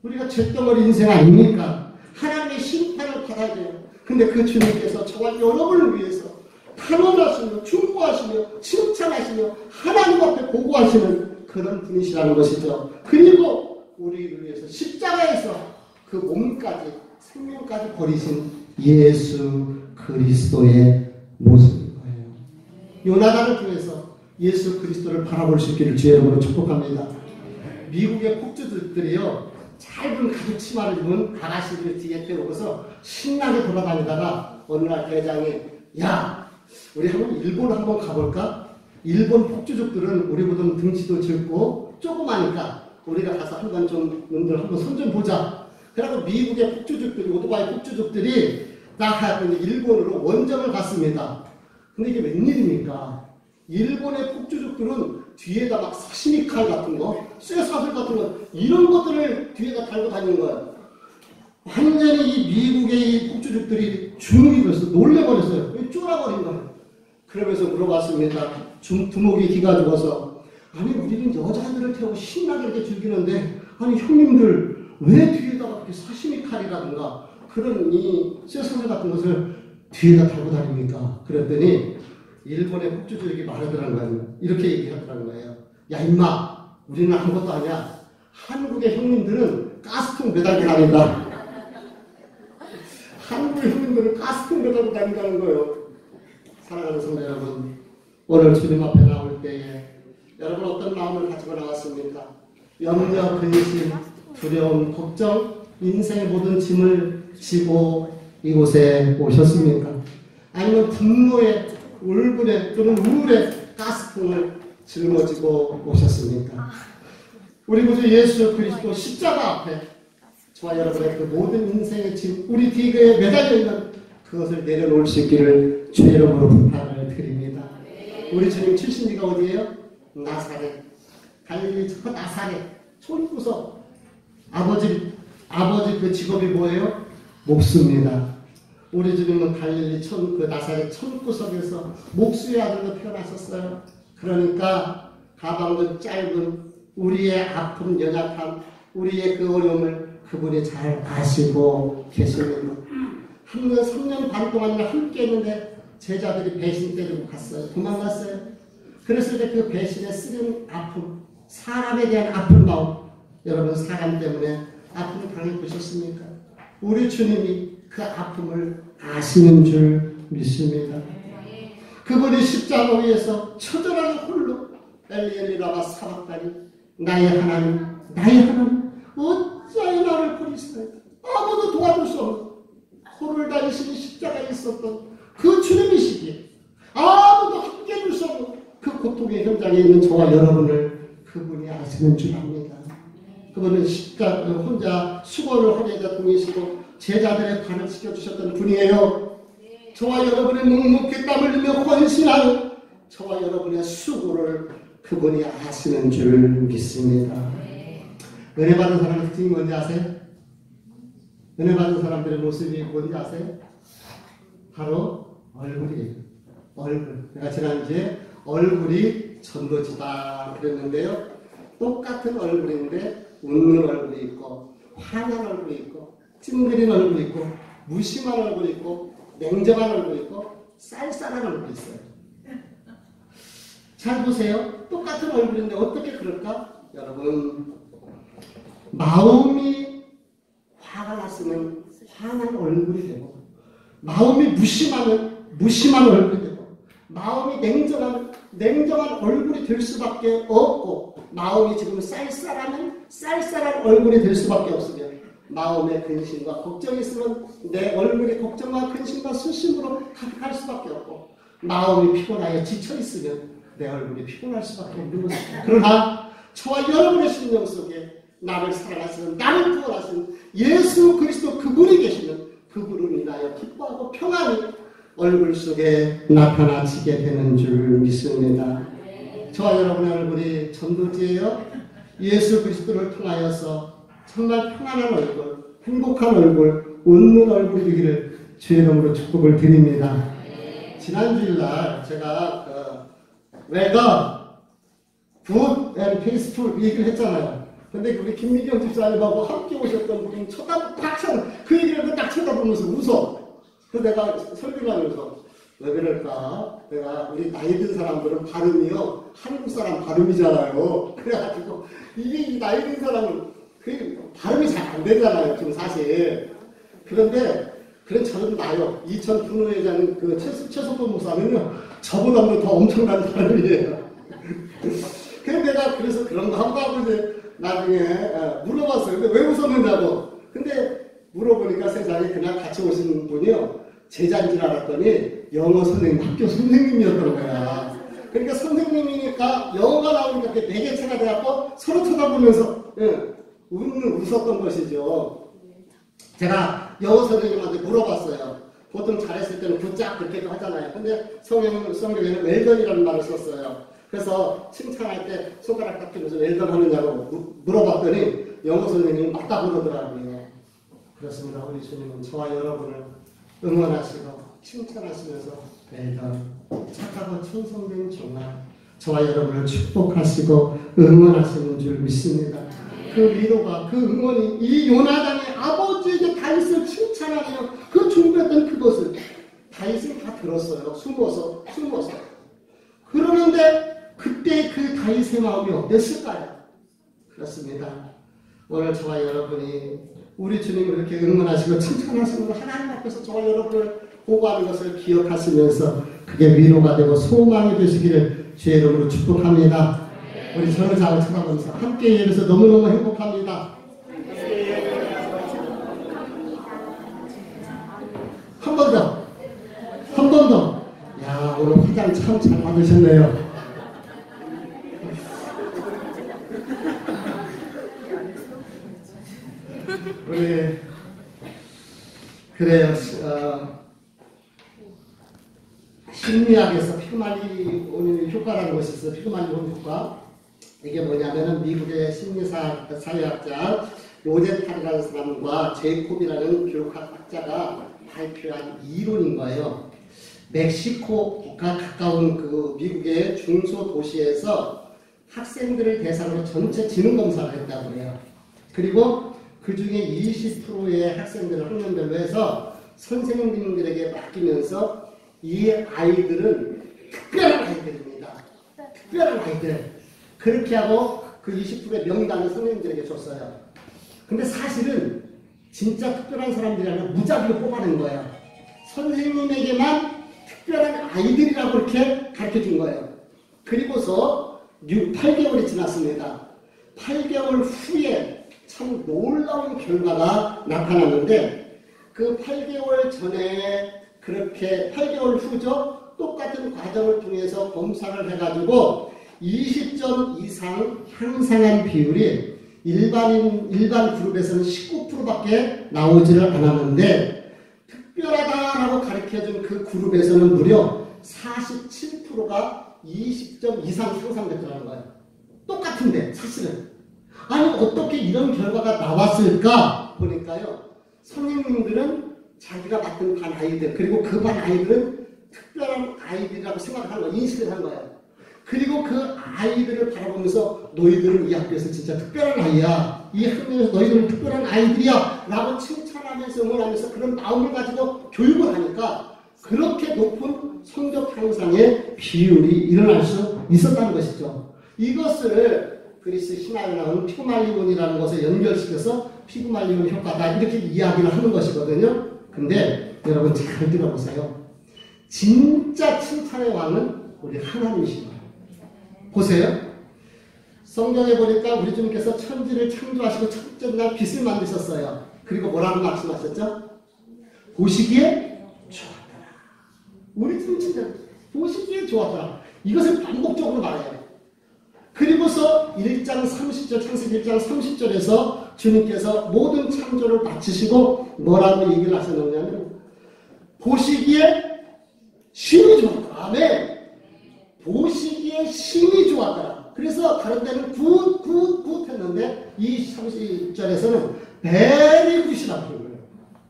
우리가 잿덩어리 인생 아닙니까? 하나님의 심판을 받아야 돼요. 근데 그 주님께서 저와 여러분을 위해서 탄원하시며 중보하시며 칭찬하시며 하나님 앞에 보고하시는 그런 분이시라는 것이죠. 그리고 우리를 위해서 십자가에서 그 몸까지 생명까지 버리신 예수 그리스도의 모습인 거예요. 요나단을 통해서 예수 그리스도를 바라볼 수 있기를 주의 이름으로 축복합니다. 미국의 폭주들이요, 짧은 가죽 치마를 입은 아가씨들 뒤에 태우고서 신나게 돌아다니다가 어느 날 대장이 야, 우리 한번 일본 한번 가볼까? 일본 폭주족들은 우리보다는 등치도 적고 조그마니까 우리가 가서 한번 좀 놈들 한번 손 좀 보자. 그래서 미국의 폭주족들이, 오토바이 폭주족들이 딱 일본으로 원정을 갔습니다. 근데 이게 웬일입니까? 일본의 폭주족들은 뒤에다 막 사시미 칼 같은 거, 쇠사슬 같은 거, 이런 것들을 뒤에다 달고 다니는 거예요. 완전히 이 미국의 이 폭주족들이 주눅이 들어서 놀래버렸어요. 쫄아버린 거예요. 그러면서 물어봤습니다. 두목이 기가 죽어서 아니 우리는 여자들을 태우고 신나게 이렇게 즐기는데 아니 형님들 왜 뒤에다가 이렇게 사시미 칼이라든가 그런 이 쇠소리 같은 것을 뒤에다 달고 다닙니까? 그랬더니 일본의 폭주족이 말하더라는 거예요. 이렇게 얘기하더라는 거예요. 야 임마 우리는 아무것도 아니야. 한국의 형님들은 가스통 매달고 다닌다. 한국의 형님들은 가스통 매달고 다닌다는 거예요. 사랑하는 성도 여러분, 오늘 주님 앞에 나올 때에 여러분 어떤 마음을 가지고 나왔습니까? 염려, 근심, 두려움, 걱정, 인생의 모든 짐을 지고 이곳에 오셨습니까? 아니면 분노에, 울분에 또는 우울에 가스통을 짊어지고 오셨습니까? 우리 구주 예수 그리스도 십자가 앞에 저와 여러분의 그 모든 인생의 짐, 우리 뒤에 매달려 있는 그것을 내려놓을 수 있기를 주의 이름으로 부탁을 드립니다. 우리 주님 출신지가 어디예요? 나사렛. 갈릴리 저 나사렛. 촌구석. 아버지 그 직업이 뭐예요? 목수입니다. 우리 주님은 갈릴리 그 나사렛 촌구석에서 목수의 아들로 태어나셨어요. 그러니까 가방은 짧은 우리의 아픔, 연약함, 우리의 그 어려움을 그분이 잘 아시고 계십니다. 3년 반 동안이나 함께 했는데 제자들이 배신 때리고 갔어요. 도망갔어요. 그랬을 때 그 배신에 쓰린 아픔, 사람에 대한 아픈 마음, 여러분 사람 때문에 아픔을 당해보셨습니까? 우리 주님이 그 아픔을 아시는 줄 믿습니다. 그분이 십자가 위에서 처절하게 홀로 엘리 라마 사박다니 나의 하나님 어찌하여 나를 버리시나이까. 아무도 도와줄 수 없는 코를 다니시는 십자가에 있었던 그 주님이시기에 아무도 함께 해줄 수 없는 그 고통의 현장에 있는 저와 여러분을 그분이 아시는 줄 압니다. 그분은 십자가 혼자 수고를 하려다 동이시고 제자들의 발을 씻겨주셨던 분이에요. 저와 여러분의 묵묵히 땀을 흘리며 헌신하는 저와 여러분의 수고를 그분이 아시는 줄 믿습니다. 은혜 받은 사람의 특징이 뭔지 아세요? 은혜 받은 사람들의 모습이 뭔지 아세요? 바로 얼굴이에요. 얼굴. 내가 지난주에 얼굴이 전도지다 그랬는데요. 똑같은 얼굴인데 웃는 얼굴이 있고 환한 얼굴이 있고 찡그린 얼굴이 있고 무심한 얼굴이 있고 냉정한 얼굴이 있고 쌀쌀한 얼굴이 있어요. 잘 보세요. 똑같은 얼굴인데 어떻게 그럴까? 여러분 마음이 화가 났으면 화난 얼굴이 되고 마음이 무심하면 무심한 얼굴이 되고 마음이 냉정한 얼굴이 될 수밖에 없고 마음이 지금 쌀쌀하면 쌀쌀한 얼굴이 될 수밖에 없으며 마음에 근심과 걱정이 있으면 내 얼굴이 걱정과 근심과 수심으로 가득할 수밖에 없고 마음이 피곤하여 지쳐있으면 내 얼굴이 피곤할 수밖에 없는 것입니다. 그러나 저와 여러분의 심령 속에 나를 사랑하시는 나를 구원하시는 예수 그리스도 그분이 계시면 그분을 인하여 기뻐하고 평안히 얼굴 속에 나타나시게 되는 줄 믿습니다. 저와 여러분의 얼굴이 전도지예요. 예수 그리스도를 통하여서 정말 평안한 얼굴, 행복한 얼굴, 웃는 얼굴이 되기를 주의 이름으로 축복을 드립니다. 지난주일날 제가 웨더 굿 앤 페이스풀 얘기를 했잖아요. 근데 우리 김미경 집사님하고 함께 오셨던 분이 그 얘기를 딱 쳐다보면서 웃어. 그래서 내가 설교를 하면서 왜 그럴까? 내가 우리 나이 든 사람들은 발음이요 한국 사람 발음이잖아요. 그래가지고 이게 나이 든 사람은 그 발음이 잘 안 되잖아요. 지금 사실. 그런데 그런 저는 나요. 이천 분호회장 그 최석범 목사는요 저보다도 더 엄청난 발음이에요. 그래서 그런 거 하고 이제 나중에 물어봤어요. 근데 왜 웃었느냐고. 근데 물어보니까 세상에 그날 같이 오신 분이요 제자인 줄 알았더니 영어 선생님, 학교 선생님이었던 거야. 그러니까 선생님이니까 영어가 나오니까 그게 매개체가 돼갖고 서로 쳐다보면서 웃었던 것이죠. 제가 영어 선생님한테 물어봤어요. 보통 잘했을 때는 굿짝 그렇게도 하잖아요. 근데 성경에는 웰던이라는 말을 썼어요. 그래서 칭찬할 때 손가락 딱 들면서 웰던 하느냐고 물어봤더니 영어 선생님이 맞다고 그러더라고요. 그렇습니다. 우리 주님은 저와 여러분을 응원하시고 칭찬하시면서 웰던 착하고 충성된 종아 저와 여러분을 축복하시고 응원하시는 줄 믿습니다. 그 위로가, 그 응원이 이 요나단이 아버지에게 다윗을 칭찬하며 그 준비했던 그것을 다윗은 다 들었어요. 숨어서. 그러는데 그때 그 다윗의 마음이 어땠을까요? 그렇습니다. 오늘 저와 여러분이 우리 주님을 이렇게 응원하시고 칭찬하시는 하나님 앞에서 저와 여러분을 보고하는 것을 기억하시면서 그게 위로가 되고 소망이 되시기를 주의 이름으로 축복합니다. 우리 저를 잘 쳐다보면서 함께 예배해서 너무너무 행복합니다. 한 번 더. 한 번 더. 야, 오늘 화장 참 잘 받으셨네요. 우리 그래요. 심리학에서 피그말리온 효과라는 것이 있어요. 피그말리온 효과. 이게 뭐냐면은 미국의 심리사회학자 로젠탈이라는 사람과 제이콥이라는 교육학자가 발표한 이론인 거예요. 멕시코가 가까운 그 미국의 중소도시에서 학생들을 대상으로 전체 지능 검사를 했다고 해요. 그리고 그 중에 20%의 학생들을 학년별로 해서 선생님들에게 맡기면서 이 아이들은 특별한 아이들입니다. 특별한 아이들. 그렇게 하고 그 20%의 명단을 선생님들에게 줬어요. 근데 사실은 진짜 특별한 사람들이 아니라 무작위로 뽑아낸 거예요. 선생님에게만 특별한 아이들이라고 이렇게 가르쳐 준 거예요. 그리고서 8개월이 지났습니다. 8개월 후에 참 놀라운 결과가 나타났는데 그 8개월 전에 그렇게 8개월 후죠. 똑같은 과정을 통해서 검사를 해가지고 20점 이상 향상한 비율이 일반 그룹에서는 19%밖에 나오지를 않았는데 특별하다라고 가르쳐준 그 그룹에서는 무려 47%가 20점 이상 향상됐다는 거예요. 똑같은데 사실은. 아니 어떻게 이런 결과가 나왔을까 보니까요. 선생님들은 자기가 맡은 반 아이들 그리고 그 반 아이들은 특별한 아이들이라고 생각하는 거예요. 인식을 한 거예요. 그리고 그 아이들을 바라보면서 너희들은 이 학교에서 진짜 특별한 아이야. 이 학교에서 너희들은 특별한 아이들이야. 라고 칭찬하면서 응원하면서 그런 마음을 가지고 교육을 하니까 그렇게 높은 성적 향상의 비율이 일어날 수 있었다는 것이죠. 이것을 그리스 신화에 나오는 피그말리온이라는 것을 연결시켜서 피그말리온 효과다 이렇게 이야기를 하는 것이거든요. 근데 여러분 잘 들어보세요. 진짜 칭찬의 왕은 우리 하나님이십니다. 보세요. 성경에 보니까 우리 주님께서 천지를 창조하시고 첫째 날 빛을 만드셨어요. 그리고 뭐라고 말씀하셨죠? 보시기에 좋았더라. 우리 주님 진짜 보시기에 좋았더라. 이것을 반복적으로 말해요. 그리고서 1장 30절, 창세기 1장 30절에서 주님께서 모든 창조를 마치시고 뭐라고 얘기를 하셨느냐면 보시기에 심히 좋았더라. 아멘. 보시기에 심히 좋았더라. 그래서 다른 데는 굿 했는데 이 30절에서는 very good이라고 그러는 거예요.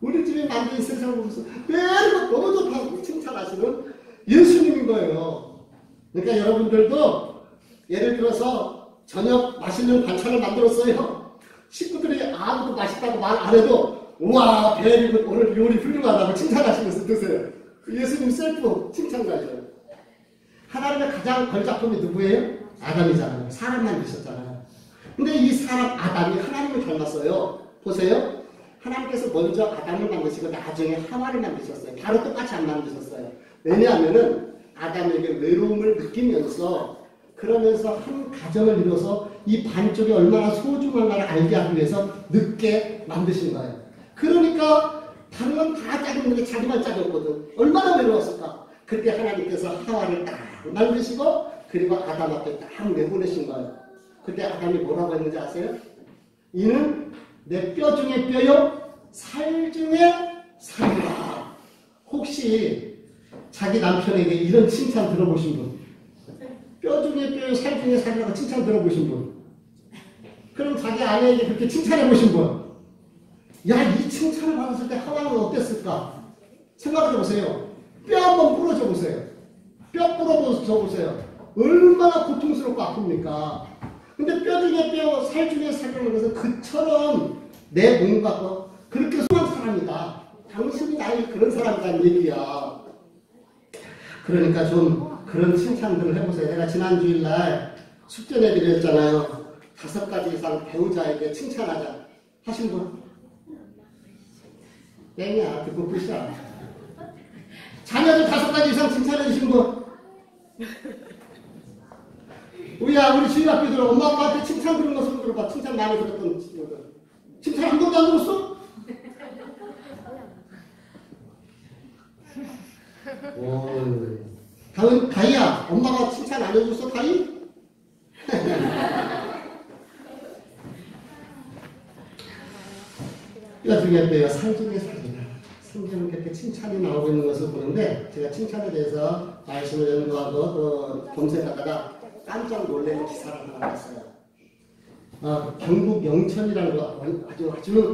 우리 집에 만든 세상을 보면서 very good, 너무 좋다고 칭찬하시는 예수님인 거예요. 그러니까 여러분들도 예를 들어서 저녁 맛있는 반찬을 만들었어요. 식구들이 아무도 맛있다고 말 안 해도 우와 very good, 오늘 요리 훌륭하다고 칭찬하시면서 드세요. 예수님 셀프 칭찬가죠. 하나님의 가장 걸작품이 누구예요? 아담이잖아요. 사람 만드셨잖아요. 근데 이 사람 아담이 하나님을 닮았어요. 보세요. 하나님께서 먼저 아담을 만드시고 나중에 하와를 만드셨어요. 바로 똑같이 안 만드셨어요. 왜냐하면은 아담에게 외로움을 느끼면서 그러면서 한 가정을 이뤄서 이 반쪽이 얼마나 소중한가를 알게 하기 위해서 늦게 만드신 거예요. 그러니까 다른 건 다 짝있는데 자기만 짝이었거든. 얼마나 외로웠을까? 그때 하나님께서 하와를 딱 만드시고 그리고 아담 앞에 딱 내보내신 거예요. 그때 아담이 뭐라고 했는지 아세요? 이는 내 뼈 중에 뼈요 살 중에 살이라. 혹시 자기 남편에게 이런 칭찬 들어보신 분? 뼈 중에 뼈요 살 중에 살이라고 칭찬 들어보신 분? 그럼 자기 아내에게 그렇게 칭찬해 보신 분? 야, 이 칭찬을 받았을 때 하와는 어땠을까? 생각해 보세요. 뼈 한번 부러져 보세요. 뼈 부러져 보세요. 얼마나 고통스럽고 아픕니까? 근데 뼈 중에 뼈, 살 중에 살이라는 것은 그처럼 내 몸과 그렇게 소한 사람이다. 당신이 나의 그런 사람이라는 얘기야. 그러니까 좀 그런 칭찬들을 해보세요. 내가 지난 주일날 숙제 내드렸잖아요. 5가지 이상 배우자에게 칭찬하자. 하신 분? 땡이야. 듣고 끝이야. 자녀들 5가지 이상 칭찬해 주신 분? 우리 주일학교들 엄마 아빠한테 칭찬 들은 거 손 들어봐. 칭찬 많이 들었던 친구들. 칭찬 한 번도 안 들었어? 오. 다이야. 엄마가 칭찬 안 해줬어, 다이? 이거 중요했대요. 상중의 사기다. 성경은 그렇게 칭찬이 나오고 있는 것을 보는데, 제가 칭찬에 대해서 말씀을 연구하고 또 검색하다가 깜짝 놀라는 기사를 하나 봤어요. 경북 영천이라는 거 아주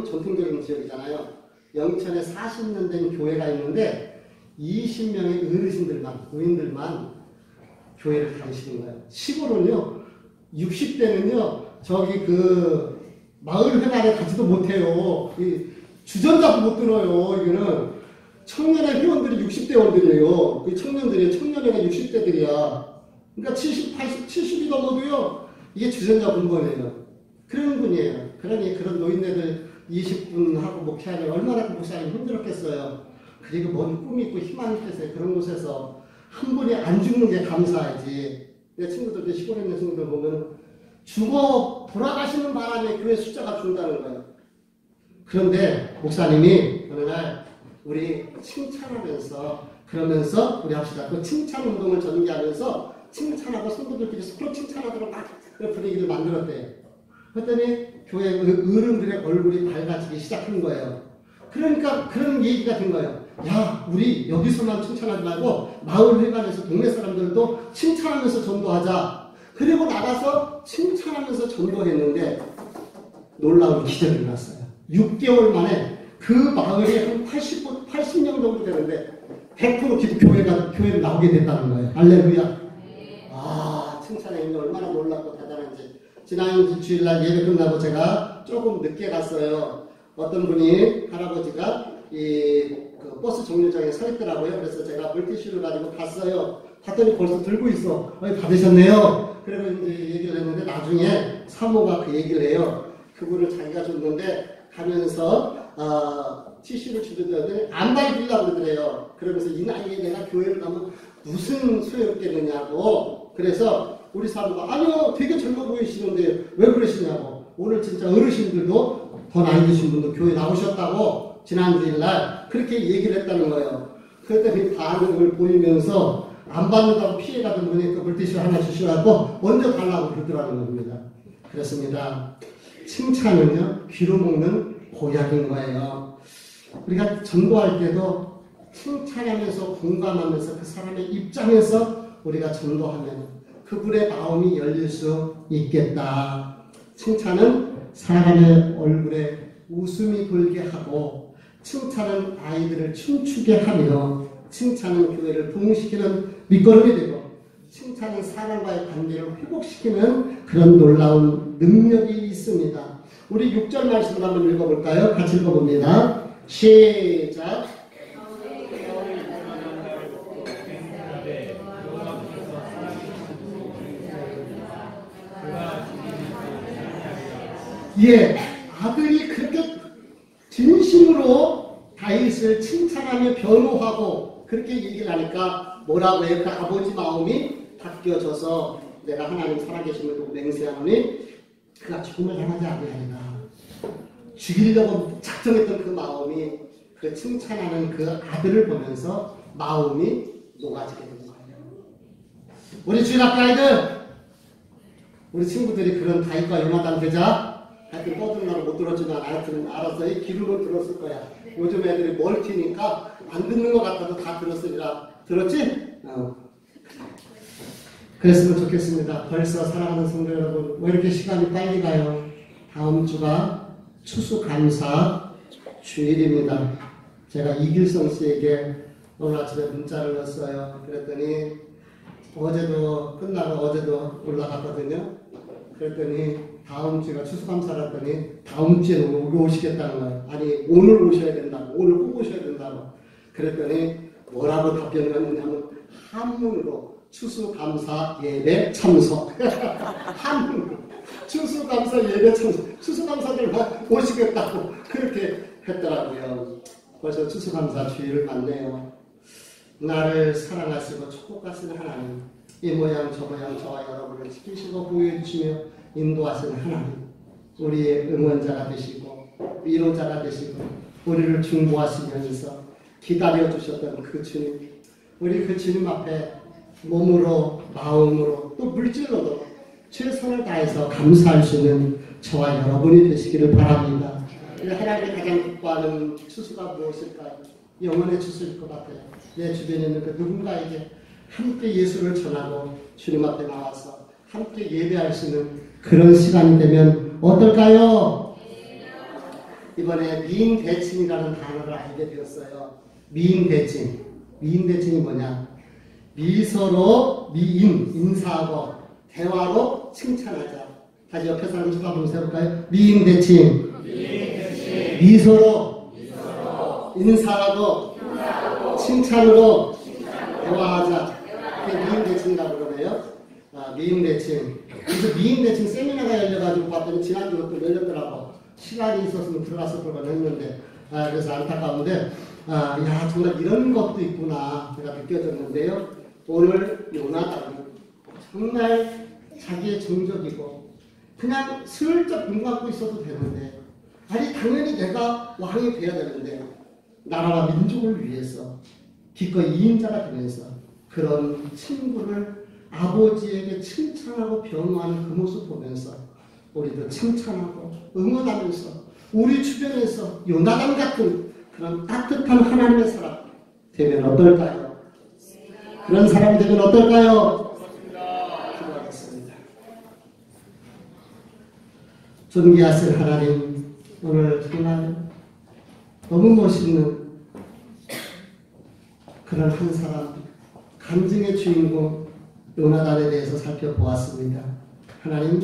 전통적인 지역이잖아요. 영천에 40년 된 교회가 있는데 20명의 어르신들만, 노인들만 교회를 다니시는 거예요. 시골은요, 60대는요, 저기 마을 회관에 가지도 못해요. 주전자도 못 들어요. 이거는 청년의 회원들이 60대원들이에요. 그 청년들이, 청년회가 60대들이야. 그러니까 70, 80, 70이 넘어도요, 이게 주전자 공부원이에요. 그런 분이에요. 그러니 그런 노인네들 20분 하고 목회하면 얼마나 그 목사님 힘들었겠어요. 그리고 뭔 꿈이 있고 희망이 있겠어요. 그런 곳에서 한 분이 안 죽는 게 감사하지. 내 친구들, 시골에 있는 친구들 보면 죽어 돌아가시는 바람에 교회 숫자가 줄다는 거예요. 그런데 목사님이 어느 날 우리 칭찬하면서, 그러면서 우리 합시다. 그 칭찬 운동을 전개하면서 칭찬하고 성도들끼리 서로 칭찬하도록 막 분위기를 만들었대요. 그랬더니 교회 어른들의 얼굴이 밝아지기 시작한 거예요. 그러니까 그런 얘기가 된 거예요. 야, 우리 여기서만 칭찬하지 말고 마을 회관에서 동네 사람들도 칭찬하면서 전도하자. 그리고 나가서 칭찬하면서 전도했는데 놀라운 기적이 일어났어요. 6개월 만에 그 마을에 한 80명 정도 되는데 100% 교회를 나오게 됐다는 거예요. 할렐루야. 칭찬의 힘이 얼마나 놀랍고 대단한지. 지난 주일날 예배 끝나고 제가 조금 늦게 갔어요. 어떤 분이, 할아버지가 그 버스 정류장에 서 있더라고요. 그래서 제가 물티슈를 가지고 갔어요. 봤더니 벌써 들고 있어. 받으셨네요. 그리고 이제 얘기를 했는데 나중에 사모가 그 얘기를 해요. 그분을 자기가 줬는데 가면서 티슈를 주더니 안 받으려고 그러더래요. 그러면서 이 나이에 내가 교회를 가면 무슨 소용있겠느냐고. 그래서 우리 사모가 아니요, 되게 젊어 보이시는데 왜 그러시냐고. 오늘 진짜 어르신들도 더 나이 드신 분도 교회 나오셨다고 지난 주일날 그렇게 얘기를 했다는 거예요. 그랬더니 반응을 보이면서 안 받는다고 피해가던 분이 그 물티슈 하나 주시라고 먼저 달라고 그러더라는 겁니다. 그렇습니다. 칭찬은요, 귀로 먹는 보약인 거예요. 우리가 전도할 때도 칭찬하면서 공감하면서 그 사람의 입장에서 우리가 전도하면 그분의 마음이 열릴 수 있겠다. 칭찬은 사람의 얼굴에 웃음이 돌게 하고, 칭찬은 아이들을 춤추게 하며, 칭찬은 교회를 부흥시키는 밑거름이 되고, 칭찬은 사람과의 관계를 회복시키는 그런 놀라운 능력이 있습니다. 우리 6절 말씀을 한번 읽어볼까요? 같이 읽어봅니다. 시작. 예, 아들이 그렇게 진심으로 다윗을 칭찬하며 변호하고 그렇게 얘기를 하니까 뭐라고 해요? 그 아버지 마음이 바뀌어져서 내가 하나님 살아계심을 두고 맹세하노니 그가 죽음을 당하지 아니하리라. 죽이려고 작정했던 그 마음이 그 칭찬하는 그 아들을 보면서 마음이 녹아지게 된 거예요. 우리 주일학교 아이들, 우리 친구들이 그런 다윗과 요나단 되자 하여튼 떠들나로 못 들었지만 하여튼 알아서 이 기름을 들었을 거야. 요즘 애들이 멀티니까 안 듣는 것 같아도 다 들었으리라. 들었지? 그랬으면 좋겠습니다. 벌써 사랑하는 성도 여러분, 왜 이렇게 시간이 빨리 가요? 다음 주가 추수감사 주일입니다. 제가 이길성 씨에게 오늘 아침에 문자를 넣었어요. 그랬더니 어제도 끝나고 어제도 올라갔거든요. 그랬더니 다음 주가 추수감사랬더니 다음 주에 오시겠다는 거예요. 아니 오늘 오셔야 된다고, 오늘 꼭 오셔야 된다고. 그랬더니 뭐라고 답변을 했느냐면 한문으로 추수감사 예배 참석. 한문으로 추수감사 예배 참석. 추수감사들만 오시겠다고 그렇게 했더라고요. 벌써 추수감사 주일을 맞네요. 나를 사랑하시고 축복하시는 하나님, 이 모양 저 모양 저와 여러분을 지키시고 보호해 주시며 인도하시는 하나님, 우리의 응원자가 되시고 위로자가 되시고 우리를 중보하시면서 기다려 주셨던 그 주님, 우리 그 주님 앞에 몸으로 마음으로 또 물질로도 최선을 다해서 감사할 수 있는 저와 여러분이 되시기를 바랍니다. 하나님이 가장 기뻐하는 추수가 무엇일까요? 영혼의 추수일 것 같아요. 내 주변에 있는 그 누군가에게 함께 예수를 전하고 주님 앞에 나와서 함께 예배할 수 있는 그런 시간이 되면 어떨까요? 이번에 미인대칭이라는 단어를 알게 되었어요. 미인대칭. 미인대칭이 뭐냐? 미서로 인사하고 대화로 칭찬하자. 다시 옆에 사람 좀 한번 해볼까요? 미인대칭. 미서로 인사하고 칭찬으로 대화하자. 그게 미인대칭이라고 그러네요. 미인대칭. 그래서 미인대칭 세미나가 열려가지고 봤더니 지난주 것도 열렸더라고. 시간이 있었으면 들어갔을 걸 했는데, 그래서 안타까운데, 야, 정말 이런 것도 있구나. 제가 느껴졌는데요. 오늘 요나단은 정말 자기의 정적이고, 그냥 슬쩍 눈 감고 있어도 되는데, 아니, 당연히 내가 왕이 돼야 되는데, 나라와 민족을 위해서 기꺼이 이인자가 되면서 그런 친구를 아버지에게 칭찬하고 변호하는 그 모습 보면서 우리도 칭찬하고 응원하면서 우리 주변에서 요나단 같은 그런 따뜻한 하나님의 사람 되면 어떨까요? 그런 사람 되면 어떨까요? 기도하겠습니다. 존귀하신 하나님, 오늘 정말 너무 멋있는 그런 한 사람, 간증의 주인공 요나단에 대해서 살펴보았습니다. 하나님,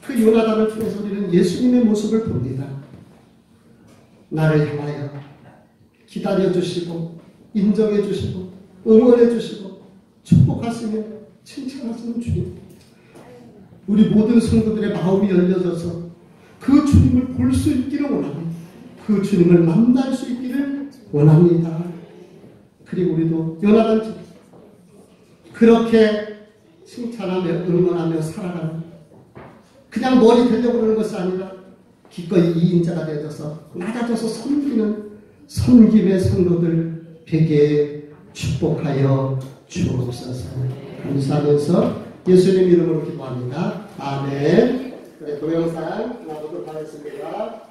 그 요나단을 통해서 우리는 예수님의 모습을 봅니다. 나를 향하여 기다려주시고 인정해주시고 응원해주시고 축복하시며 칭찬하시는 주님, 우리 모든 성도들의 마음이 열려져서 그 주님을 볼 수 있기를 원합니다. 그 주님을 만날 수 있기를 원합니다. 그리고 우리도 요나단처럼 그렇게 칭찬하며 응원하며 살아가는, 그냥 머리 되려고 그러는 것이 아니라 기꺼이 이인자가 되어서 낮아져서 섬기는 섬김의 성도들 되게 축복하여 주옵소서. 감사하면서 예수님 이름으로 기도합니다. 아멘. 그래, 동영상 놔보도록 하겠습니다.